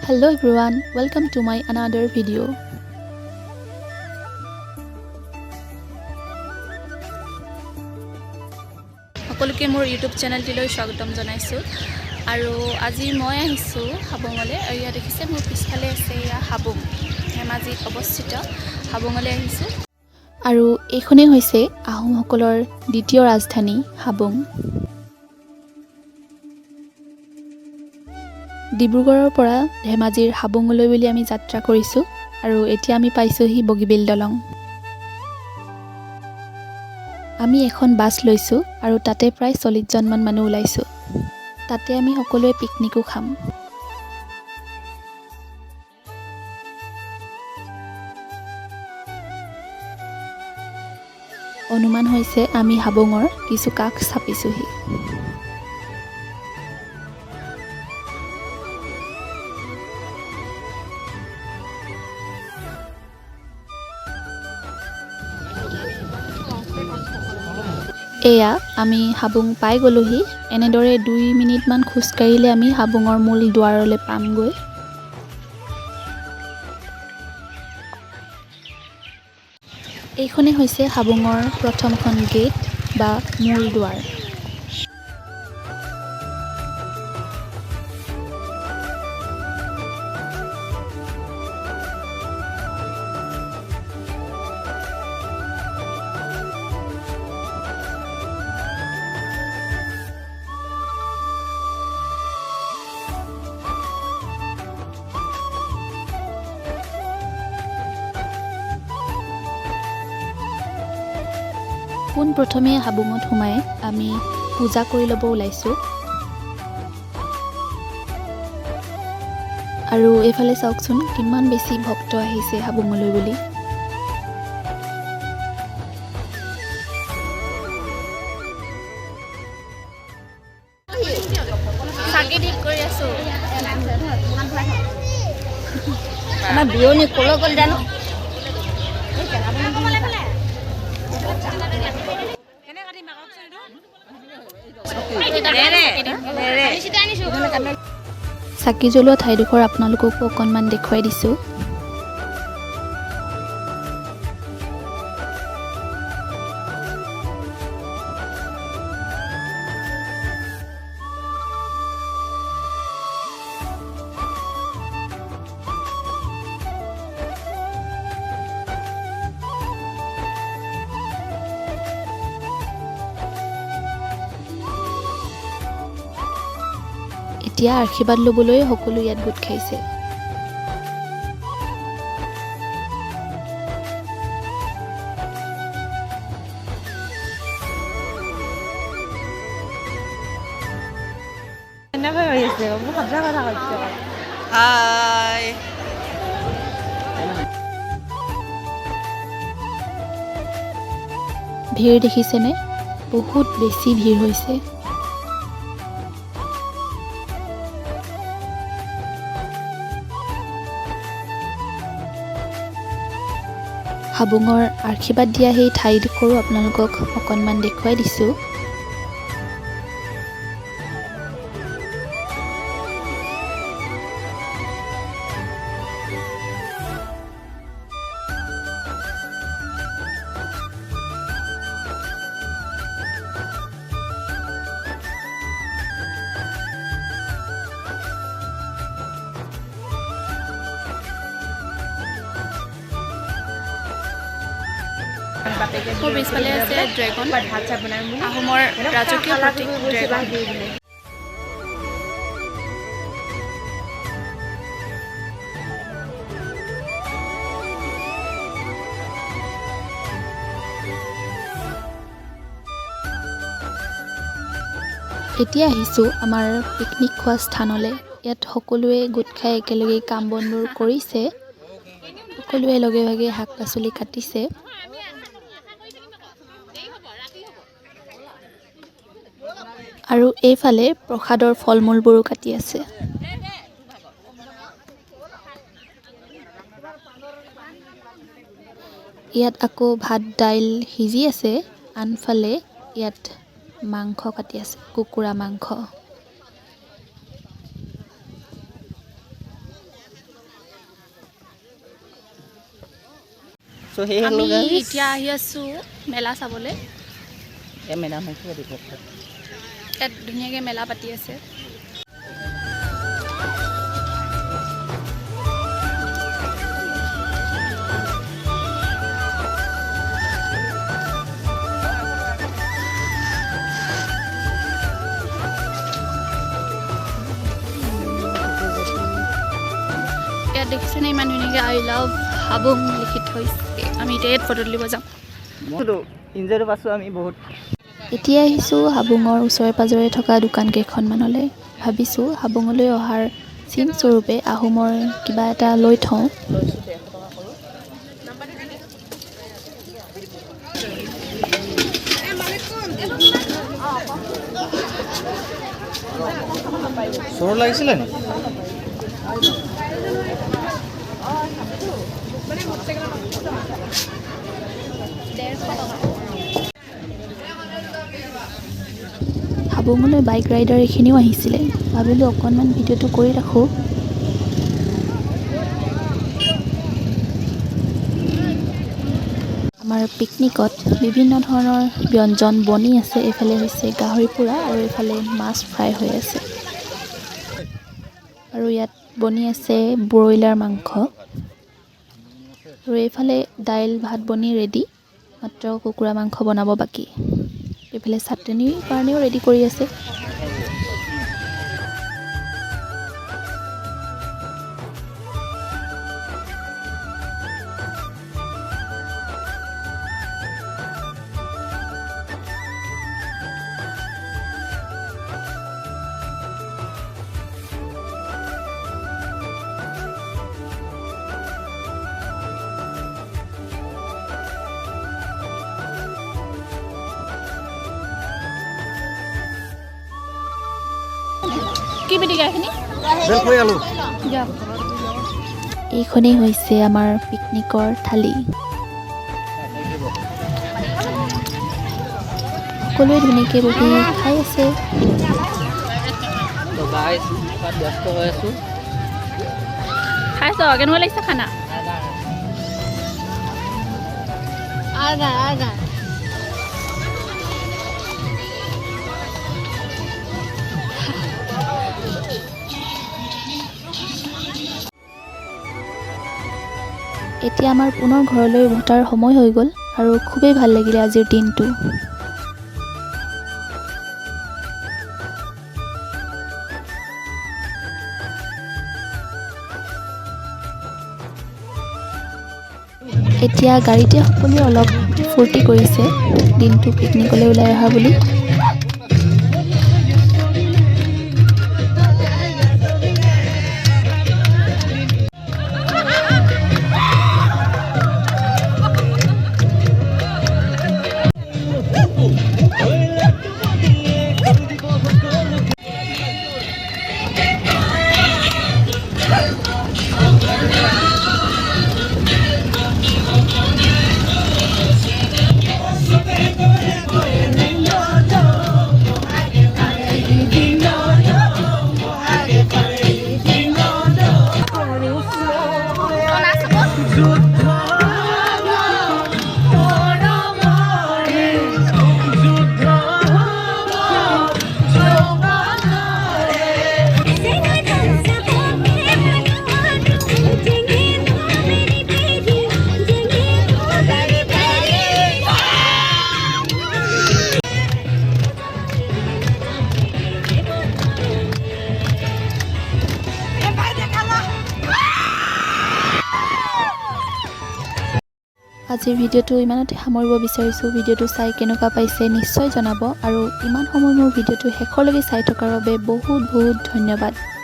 Hello everyone, welcome to my another video. সকলোকে মোৰ YouTube চেনেলটিলৈ স্বাগতম জনাইছো আৰু আজি মই আহিছো হাবঙলৈ আৰু ইয়া দেখিছে মোৰ পিছফালে আছে ইয়া হাবঙ ধেমাজিত অৱস্থিত হাবঙলৈ আহিছো আৰু এইখনেই হৈছে আহোমসকলৰ দ্বিতীয় ৰাজধানী হাবঙ ডিব্ৰুগড়ৰ পৰা ধেমাজিৰ হাবঙলৈ বুলি আমি যাত্ৰা কৰিছো আৰু এতিয়া আমি পাইছোহি বগীবিল দলং আমি এখন বাস লৈছো আৰু তাতে প্ৰায় 40 জন মান মানুহ ওলাইছো তাতে আমি সকলোৱে পিকনিকো খাম অনুমান হৈছে আমি হাবঙৰ কিছু কাষ চাপিছোহি এয়া আমি হাবুং পাই গলোহি এনেদৰে 2 মিনিট মান খোজ কাঢ়িলে আমি হাবুঙৰ মূল দুৱাৰলৈ পামগৈ এইখনে হৈছে হাবুঙৰ প্ৰথমখন গেট বা মূল দুৱাৰ পোন প্ৰথমে হাবুঙত সোমাই আমি পূজা কৰি ল'ব ওলাইছো আৰু এফালে চাওকচোন কিমান বেছি ভক্ত আহিছে হাবুঙলৈ বুলি সাকি ঠিক কৰি আছো আমাৰ বিয়নি কল কল জানো চাকি জ্বলোৱা ঠাইডোখৰ আপোনালোককো অকণমান দেখুৱাই দিছোঁ এতিয়া আশীৰ্বাদ ল'বলৈ সকলো ইয়াত গোট খাইছে হাই ভিৰ দেখিছেনে বহুত বেছি ভিৰ হৈছে হাবুঙৰ আশীৰ্বাদ দিয়া সেই ঠাইডোখৰো আপোনালোকক অকণমান দেখুৱাই দিছোঁ মোৰ পিছফালে আছে ড্ৰেগন আহোমৰ ৰাজকীয় প্ৰতীক ড্ৰেগন এতিয়া আহিছোঁ আমাৰ পিকনিক খোৱা স্থানলৈ ইয়াত সকলোৱে গোট খাই একেলগে কাম বনবোৰ কৰিছে সকলোৱে লগে ভাগে শাক পাচলি কাটিছে আৰু এইফালে প্ৰসাদৰ ফলমূলবোৰো কাটি আছে ইয়াত আকৌ ভাত দাইল সিজি আছে আনফালে ইয়াত মাংস কাটি আছে কুকুৰা মাংস So hey আমি hello guys. এতিয়া আহি আছো মেলা চাবলৈ এই মেডাম হৈছে দেখো ইয়াত ধুনীয়াকৈ মেলা পাতি আছে ইয়াত দেখিছেনে ইমান ধুনীয়াকৈ আই লাভ হাবুং লিখি থৈছে আমি এতিয়া ইয়াত ফটো তুলিব যাম ইনজয়টো পাছোঁ আমি বহুত এতিয়া আহিছোঁ হাবুঙৰ ওচৰে পাঁজৰে থকা দোকান কেইখনমানলৈ ভাবিছোঁ হাবুঙলৈ অহাৰ চিন স্বৰূপে আহোমৰ কিবা এটা লৈ থওঁ চোৰ লাগিছিলে নি হাবুঙলৈ বাইক ৰাইডাৰ এইখিনিও আহিছিলে ভাবিলোঁ অকণমান ভিডিঅ'টো কৰি ৰাখোঁ আমাৰ পিকনিকত বিভিন্ন ধৰণৰ ব্যঞ্জন বনি আছে এইফালে হৈছে গাহৰি পোৰা আৰু এইফালে মাছ ফ্ৰাই হৈ আছে আৰু ইয়াত বনি আছে ব্ৰইলাৰ মাংস আৰু এইফালে দাইল ভাত বনি ৰেডি মাত্ৰ কুকুৰা মাংস বনাব বাকী এইফালে চাটনিৰ কাৰণেও ৰেডি কৰি আছে কি পিটিকা এইখিনি এইখনেই হৈছে আমাৰ পিকনিকৰ থালি সকলোৱে ধুনীয়াকৈ বহি খাই আছে ব্যস্ত হৈ আছোঁ খাইছ কেনেকুৱা লাগিছে খানা এতিয়া আমাৰ পুনৰ ঘৰলৈ উভতাৰ সময় হৈ গ'ল আৰু খুবেই ভাল লাগিলে আজিৰ দিনটো এতিয়া গাড়ীতে সকলোৱে অলপ ফূৰ্তি কৰিছে দিনটো পিকনিকলৈ ওলাই অহা বুলি আজিৰ ভিডিঅ'টো ইমানতে সামৰিব বিচাৰিছোঁ ভিডিঅ'টো চাই কেনেকুৱা পাইছে নিশ্চয় জনাব আৰু ইমান সময় মোৰ ভিডিঅ'টো শেষলৈকে চাই থকাৰ বাবে বহুত বহুত ধন্যবাদ